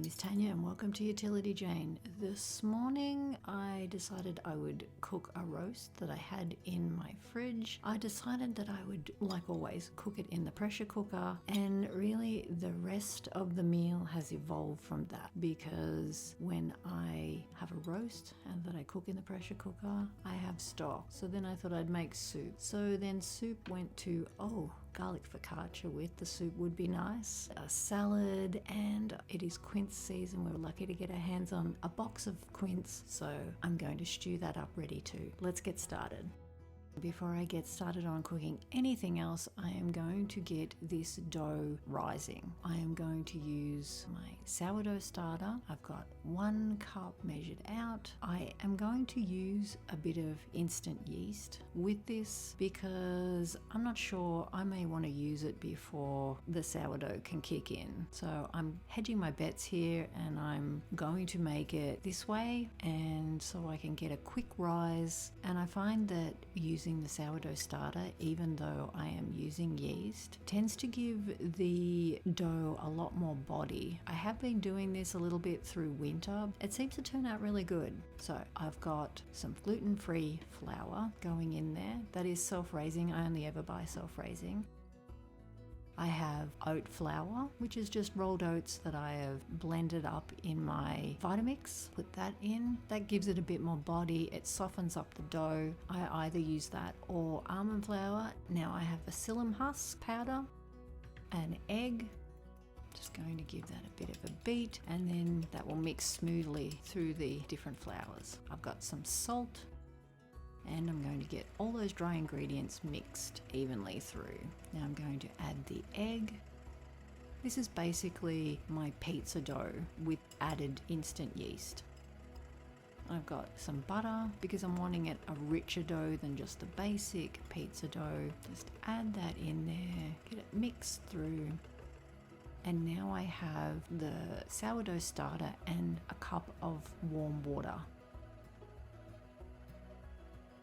name is Tanya and welcome to Utility Jane. This morning I decided I would cook a roast that I had in my fridge. I decided that I would, like always, cook it in the pressure cooker, and really the rest of the meal has evolved from that, because when I have a roast and that I cook in the pressure cooker, I have stock. So then I thought I'd make soup. So then soup went to, garlic focaccia with the soup would be nice, a salad, and it is quince season. We're lucky to get our hands on a box of quince, so I'm going to stew that up ready too. Let's get started. Before I get started on cooking anything else, I am going to get this dough rising. I am going to use my sourdough starter. I've got 1 cup measured out. I am going to use a bit of instant yeast with this because I'm not sure, I may want to use it before the sourdough can kick in. So I'm hedging my bets here and I'm going to make it this way, and so I can get a quick rise. And I find that using the sourdough starter, even though I am using yeast, tends to give the dough a lot more body. I have been doing this a little bit through winter. It seems to turn out really good. So I've got some gluten-free flour going in there. That is self-raising. I only ever buy self-raising. I have oat flour, which is just rolled oats that I have blended up in my Vitamix. Put that in. That gives it a bit more body. It softens up the dough. I either use that or almond flour. Now I have a psyllium husk powder, an egg. Just going to give that a bit of a beat, and then that will mix smoothly through the different flours. I've got some salt, and I'm going to get all those dry ingredients mixed evenly through. Now I'm going to add the egg. This is basically my pizza dough with added instant yeast. I've got some butter because I'm wanting it a richer dough than just the basic pizza dough. Just add that in there, get it mixed through. And now I have the sourdough starter and a cup of warm water.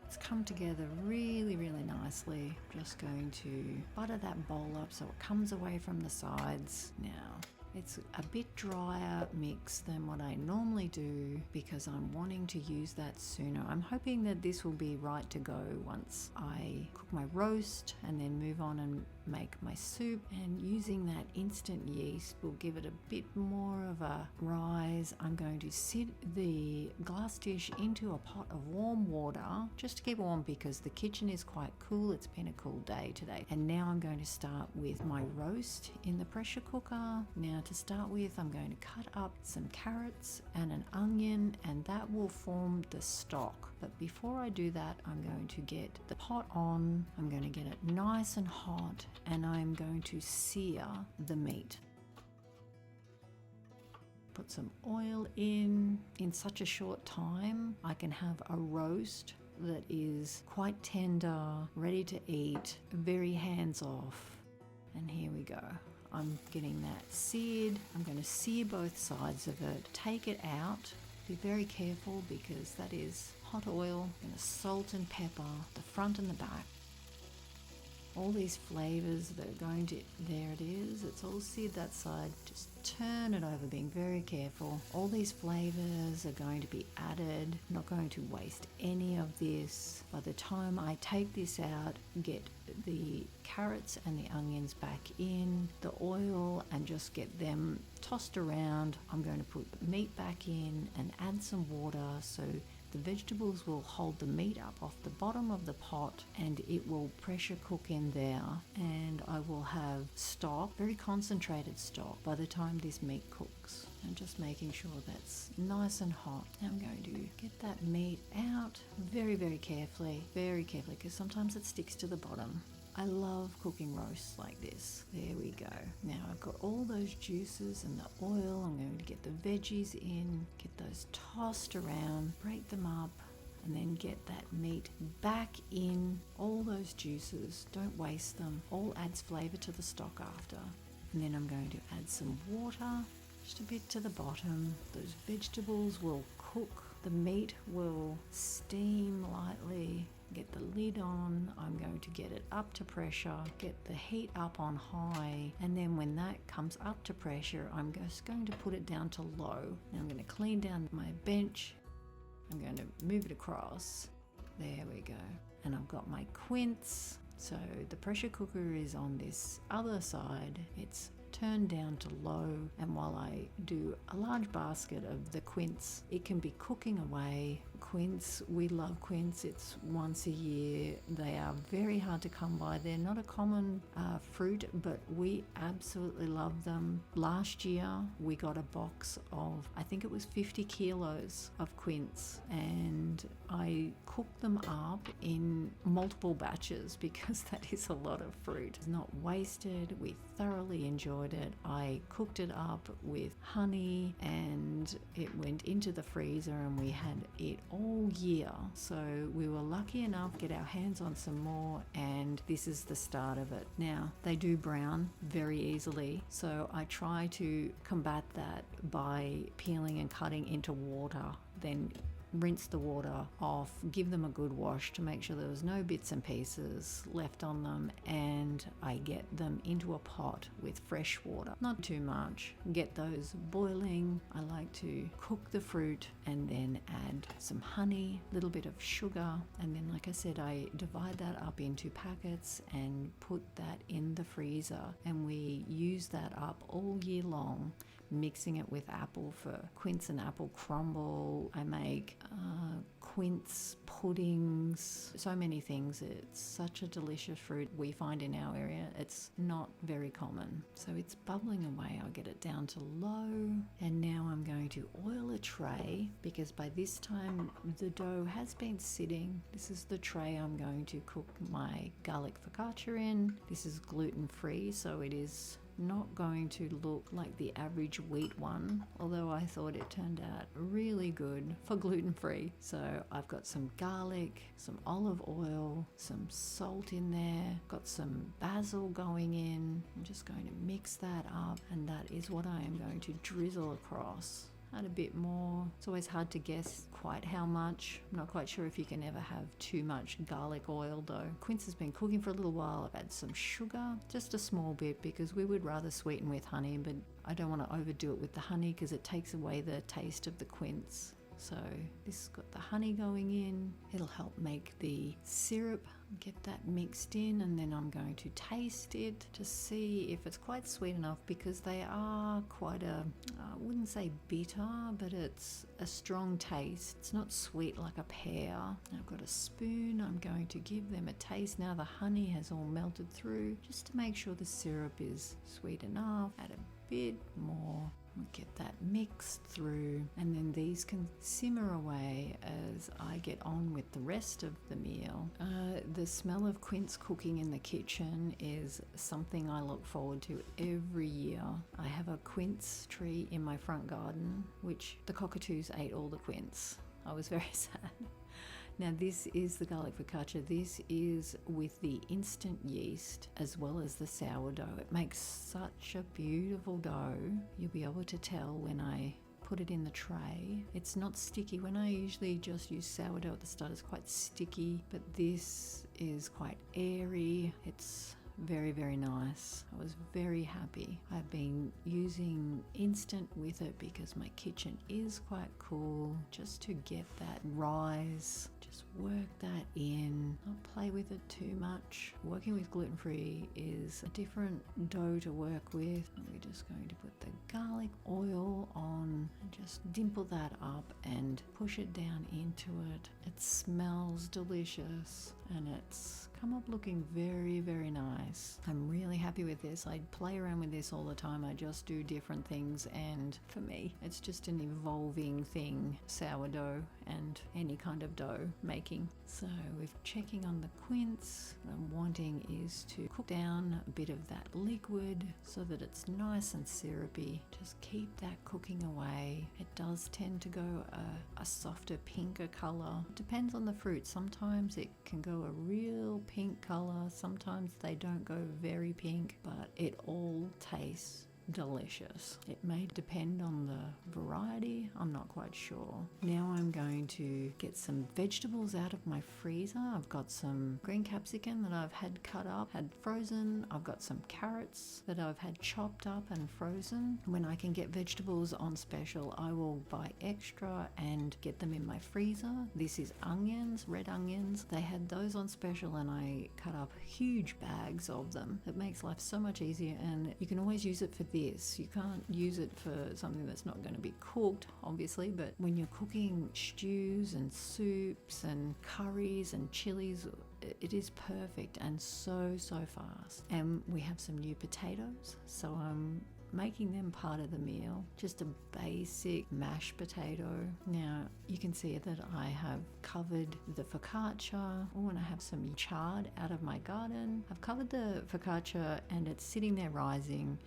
It's come together really, really nicely. Just going to butter that bowl up so it comes away from the sides. Now, it's a bit drier mix than what I normally do because I'm wanting to use that sooner. I'm hoping that this will be right to go once I cook my roast and then move on and make my soup. And using that instant yeast will give it a bit more of a rise. I'm going to sit the glass dish into a pot of warm water just to keep warm because the kitchen is quite cool. It's been a cool day today. And now I'm going to start with my roast in the pressure cooker. Now to start with, I'm going to cut up some carrots and an onion, and that will form the stock. But before I do that, I'm going to get the pot on. I'm going to get it nice and hot, and I'm going to sear the meat. Put some oil in. In such a short time, I can have a roast that is quite tender, ready to eat, very hands off. And here we go. I'm getting that seared. I'm going to sear both sides of it. Take it out. Be very careful because that is hot oil. I'm going to salt and pepper the front and the back. All these flavors that are going to, there it is, it's all seared that side. Just turn it over, being very careful. All these flavors are going to be added. I'm not going to waste any of this. By the time I take this out, get the carrots and the onions back in the oil and just get them tossed around. I'm going to put the meat back in and add some water so the vegetables will hold the meat up off the bottom of the pot and it will pressure cook in there, and I will have stock, very concentrated stock, by the time this meat cooks. I'm just making sure that's nice and hot. Now I'm going to get that meat out very, very carefully, because sometimes it sticks to the bottom. I love cooking roasts like this. There we go. Now I've got all those juices and the oil. I'm going to get the veggies in, get those tossed around, break them up, and then get that meat back in. All those juices, don't waste them. All adds flavor to the stock after. And then I'm going to add some water, just a bit to the bottom. Those vegetables will cook. The meat will steam lightly. get the lid on. I'm going to get it up to pressure, get the heat up on high, and then when that comes up to pressure, I'm just going to put it down to low. Now I'm going to clean down my bench. I'm going to move it across. There we go. And I've got my quince. So the pressure cooker is on this other side. It's turned down to low, and while I do a large basket of the quince, it can be cooking away. Quince, we love quince. It's once a year. They are very hard to come by. They're not a common fruit, but we absolutely love them. Last year we got a box of, I think it was 50 kilos of quince, and I cooked them up in multiple batches because that is a lot of fruit. It's not wasted. We thoroughly enjoyed it. I cooked it up with honey and it went into the freezer, and we had it all year. So we were lucky enough to get our hands on some more, and this is the start of it. Now, they do brown very easily, so I try to combat that by peeling and cutting into water, then rinse the water off, give them a good wash to make sure there was no bits and pieces left on them, and I get them into a pot with fresh water, not too much. Get those boiling. I like to cook the fruit and then add some honey, a little bit of sugar, and then, like I said, I divide that up into packets and put that in the freezer, and we use that up all year long, mixing it with apple for quince and apple crumble. I make quince puddings, so many things. It's such a delicious fruit we find in our area. It's not very common. So it's bubbling away. I'll get it down to low, and now I'm going to oil a tray, because by this time the dough has been sitting. This is the tray I'm going to cook my garlic focaccia in. This is gluten free, so it is not going to look like the average wheat one, although I thought it turned out really good for gluten-free. So I've got some garlic, some olive oil, some salt in there, got some basil going in. I'm just going to mix that up, and that is what I am going to drizzle across. Add a bit more. It's always hard to guess quite how much. I'm not quite sure if you can ever have too much garlic oil though. Quince has been cooking for a little while. I've added some sugar, just a small bit, because we would rather sweeten with honey, but I don't want to overdo it with the honey because it takes away the taste of the quince. So this has got the honey going in. It'll help make the syrup, get that mixed in, and then I'm going to taste it to see if it's quite sweet enough, because they are quite I wouldn't say bitter, but it's a strong taste. It's not sweet like a pear. I've got a spoon. I'm going to give them a taste now the honey has all melted through, just to make sure the syrup is sweet enough. Add a bit more. Get that mixed through, and then these can simmer away as I get on with the rest of the meal. The smell of quince cooking in the kitchen is something I look forward to every year. I have a quince tree in my front garden, which the cockatoos ate all the quince. I was very sad. Now this is the garlic focaccia. This is with the instant yeast as well as the sourdough. It makes such a beautiful dough. You'll be able to tell when I put it in the tray. It's not sticky. When I usually just use sourdough at the start, it's quite sticky, but this is quite airy. It's very, very nice. I was very happy. I've been using instant with it because my kitchen is quite cool, just to get that rise. Just work that in, not play with it too much. Working with gluten-free is a different dough to work with. We're just going to put the garlic oil on and just dimple that up and push it down into it. It smells delicious, and it's come up looking very, very nice. I'm really happy with this. I play around with this all the time. I just do different things, and for me it's just an evolving thing, sourdough and any kind of dough making. So we're checking on the quince. What I'm wanting is to cook down a bit of that liquid so that it's nice and syrupy. Just keep that cooking away. It does tend to go a softer, pinker color. It depends on the fruit. Sometimes it can go a real pink color. Sometimes they don't go very pink, but it all tastes delicious. It may depend on the variety, I'm not quite sure. Now I'm going to get some vegetables out of my freezer. I've got some green capsicum that I've had cut up, had frozen. I've got some carrots that I've had chopped up and frozen. When I can get vegetables on special, I will buy extra and get them in my freezer. This is onions, red onions. They had those on special and I cut up huge bags of them. It makes life so much easier, and you can always use it for this. You can't use it for something that's not going to be cooked, obviously, but when you're cooking stews and soups and curries and chilies, it is perfect and so fast. And we have some new potatoes, so I'm making them part of the meal. Just a basic mashed potato. Now you can see that I have covered the focaccia. Oh, and I have some chard out of my garden. I've covered the focaccia and it's sitting there rising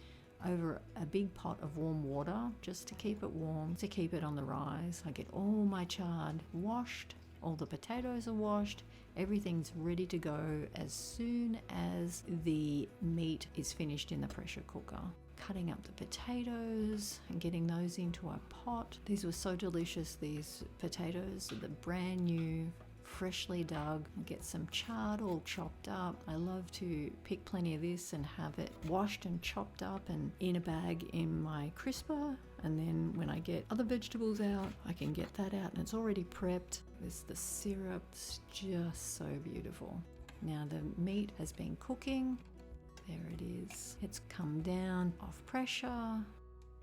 over a big pot of warm water just to keep it warm, to keep it on the rise. I get all my chard washed, all the potatoes are washed, everything's ready to go as soon as the meat is finished in the pressure cooker. Cutting up the potatoes and getting those into a pot. These were so delicious, these potatoes, the brand new, freshly dug. Get some chard all chopped up. I love to pick plenty of this and have it washed and chopped up and in a bag in my crisper, and then when I get other vegetables out I can get that out and it's already prepped. There's the syrup, it's just so beautiful. Now the meat has been cooking. There it is. It's come down off pressure.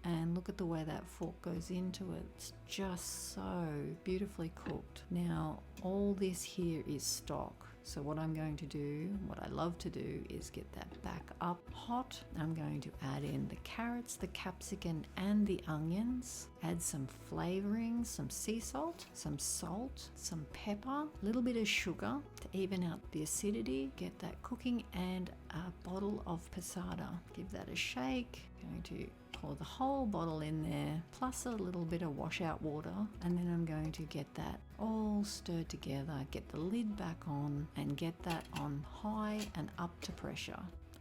And look at the way that fork goes into it. It's just so beautifully cooked. Now, all this here is stock. So what I'm going to do, what I love to do, is get that back up hot. I'm going to add in the carrots, the capsicum, and the onions. Add some flavoring, some sea salt, some pepper, a little bit of sugar to even out the acidity. Get that cooking, and a bottle of passata. Give that a shake. Going to pour the whole bottle in there, plus a little bit of washout water, and then I'm going to get that all stirred together, get the lid back on, and get that on high and up to pressure.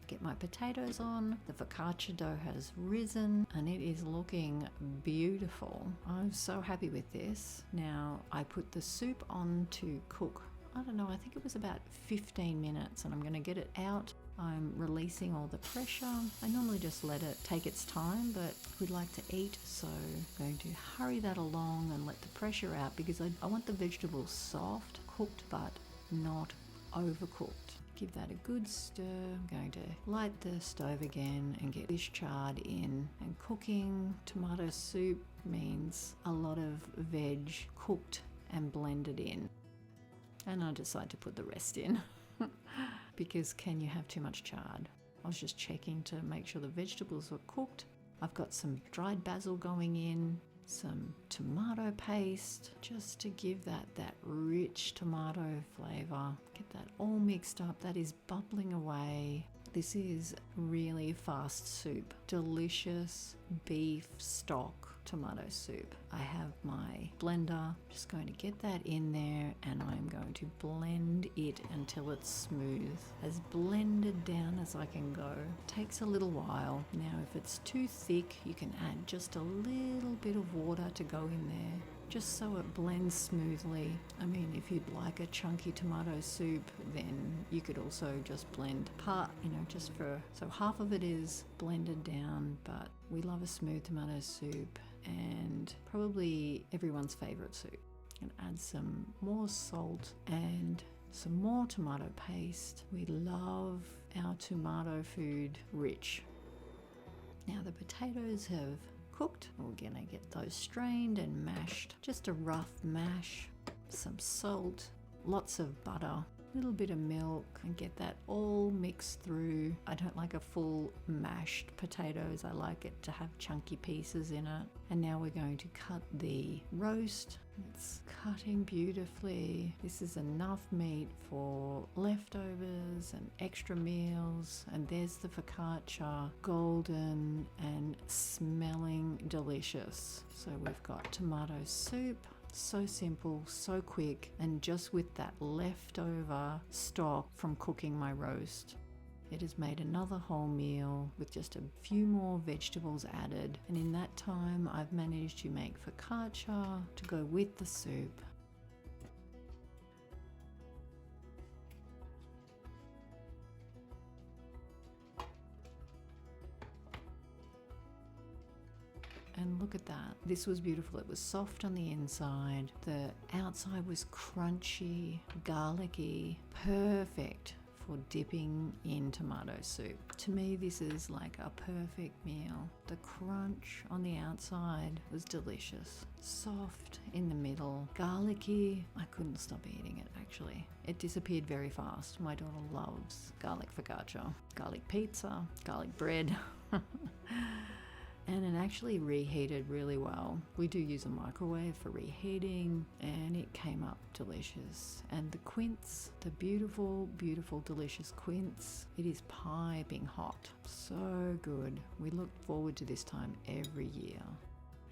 Get my potatoes on, the focaccia dough has risen, and it is looking beautiful. I'm so happy with this. Now I put the soup on to cook. I don't know, I think it was about 15 minutes, and I'm going to get it out. I'm releasing all the pressure. I normally just let it take its time, but we'd like to eat, so I'm going to hurry that along and let the pressure out because I want the vegetables soft, cooked but not overcooked. Give that a good stir. I'm going to light the stove again and get this chard in. And cooking tomato soup means a lot of veg cooked and blended in. And I decide to put the rest in. Because can you have too much chard? I was just checking to make sure the vegetables were cooked. I've got some dried basil going in, some tomato paste, just to give that rich tomato flavour. Get that all mixed up. That is bubbling away. This is really fast soup. Delicious beef stock tomato soup. I have my blender, just going to get that in there, and I'm going to blend it until it's smooth, as blended down as I can go. Takes a little while. Now if it's too thick, you can add just a little bit of water to go in there, just so it blends smoothly. I mean, if you'd like a chunky tomato soup, then you could also just blend part, just so half of it is blended down, but we love a smooth tomato soup, and probably everyone's favorite soup. And add some more salt and some more tomato paste. We love our tomato food rich. Now the potatoes have cooked. We're gonna get those strained and mashed. Just a rough mash, some salt, lots of butter, a little bit of milk, and get that all mixed through. I don't like a full mashed potatoes. I like it to have chunky pieces in it. And now we're going to cut the roast. It's cutting beautifully. This is enough meat for leftovers and extra meals. And there's the focaccia, golden and smelling delicious. So we've got tomato soup. So simple, so quick, and just with that leftover stock from cooking my roast. It has made another whole meal with just a few more vegetables added. And in that time, I've managed to make focaccia to go with the soup. And look at that. This was beautiful. It was soft on the inside. The outside was crunchy, garlicky, perfect for dipping in tomato soup. To me, this is like a perfect meal. The crunch on the outside was delicious. Soft in the middle, garlicky. I couldn't stop eating it, actually. It disappeared very fast. My daughter loves garlic focaccia, garlic pizza, garlic bread. And it actually reheated really well. We do use a microwave for reheating, and it came up delicious. And the quince, the beautiful, beautiful, delicious quince, it is piping hot. So good. We look forward to this time every year.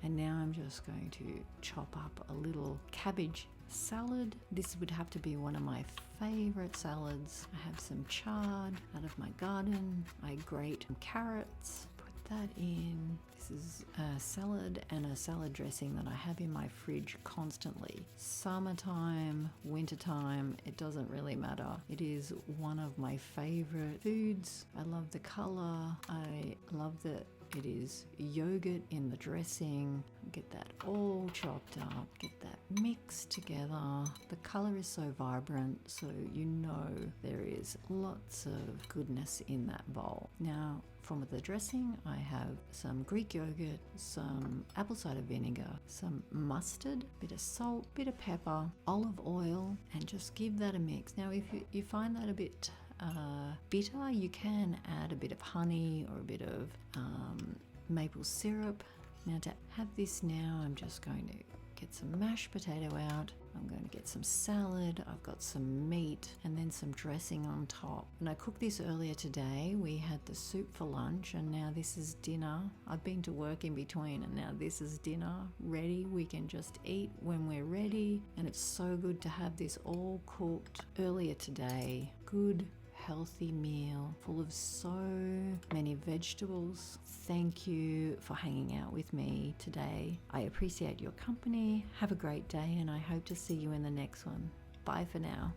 And now I'm just going to chop up a little cabbage salad. This would have to be one of my favorite salads. I have some chard out of my garden. I grate carrots, that in. This is a salad and a salad dressing that I have in my fridge constantly. Summertime, wintertime, it doesn't really matter. It is one of my favorite foods. I love the color. I love that it is yogurt in the dressing. Get that all chopped up, get that mixed together. The color is so vibrant, so you know there is lots of goodness in that bowl. Now, from the dressing, I have some Greek yogurt, some apple cider vinegar, some mustard, bit of salt, bit of pepper, olive oil, and just give that a mix. Now, if you find that a bit bitter, you can add a bit of honey or a bit of maple syrup. Now, to have this now, I'm just going to get some mashed potato out. I'm going to get some salad. I've got some meat and then some dressing on top. And I cooked this earlier today. We had the soup for lunch, and now this is dinner. I've been to work in between, and now this is dinner ready. We can just eat when we're ready. And it's so good to have this all cooked earlier today. Good, healthy meal full of so many vegetables. Thank you for hanging out with me today. I appreciate your company. Have a great day, and I hope to see you in the next one. Bye for now.